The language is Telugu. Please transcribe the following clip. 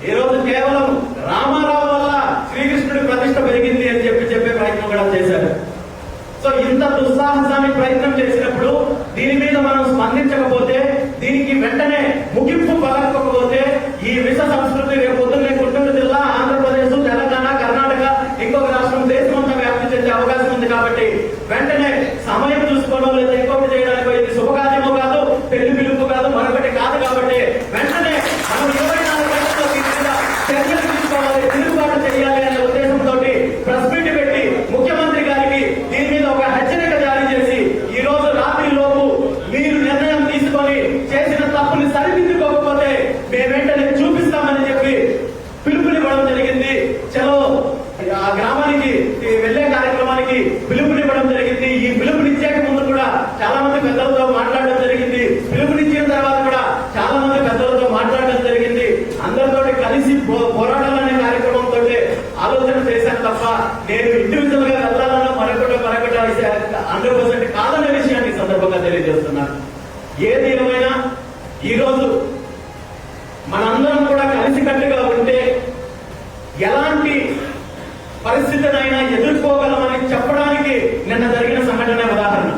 ఈ రోజు కేవలం రామారావు వల్ల శ్రీకృష్ణుడి ప్రతిష్ట పెరిగింది అని చెప్పే ప్రయత్నం కూడా చేశారు. సో ఇంత దుస్సాహసానికి ప్రయత్నం చేసినప్పుడు దీని మీద మనం స్పందించకపోతే, దీనికి వెంటనే ముగింపు పలకపోతే ఈ విష సంస్కృతి రేపు పొద్దున్నే గుంటూరు జిల్లా, ఆంధ్రప్రదేశ్, తెలంగాణ, కర్ణాటక, ఇంకొక రాష్ట్రం, దేశమంతా వ్యాప్తి చెందే అవకాశం ఉంది. కాబట్టి వెంటనే సమయం చూసుకోవడం లేదా ఇంకొకటి చేయడానికి ఇది శుభకార్యము కాదు, పెళ్లి పిలుపు కాదు, మరొకటి కాదు. కాబట్టి వెంటనే మనం 24 గంటల్లో దీని మీద చర్యలు తీసుకోవాలి, తిరుగుబాటు చేయాలి అనే ఉద్దేశంతో ప్రెస్ మీట్ పెట్టి ముఖ్యమంత్రి గారికి దీని మీద ఒక హెచ్చరిక జారీ చేసి ఈ రోజు రాత్రి లోపు మీరు నిర్ణయం తీసుకొని చేసిన తప్పుని సరిదిద్దుకోకపోతే మేము వెంటనే చూపిస్తామని చెప్పి పిలుపునివ్వడం జరిగింది. చలో ఆ గ్రామానికి వెళ్లే కార్యక్రమానికి పిలుపునివ్వడం జరిగింది. ఈ పిలుపునిచ్చేక ముందు కూడా చాలా మంది పెద్దలతో మాట్లాడడం జరిగింది. పిలుపునిచ్చిన తర్వాత కూడా చాలా మంది పెద్దలతో మాట్లాడడం జరిగింది. అందరితో కలిసి పోరాటాలనే కార్యక్రమంతో ఆలోచన చేశాను తప్ప నేను ఇండివిజువల్ గా వెళ్ళాలన్నా మరొకటి 100% కాదనే విషయాన్ని ఈ సందర్భంగా తెలియజేస్తున్నాను. ఏది ఏమైనా ఈ రోజు మనందరం కూడా కలిసికట్టుగా ఉంటే ఎలాంటి పరిస్థితినైనా ఎదుర్కోగలమని చెప్పడానికి నిన్న జరిగిన సంఘటన ఉదాహరణ.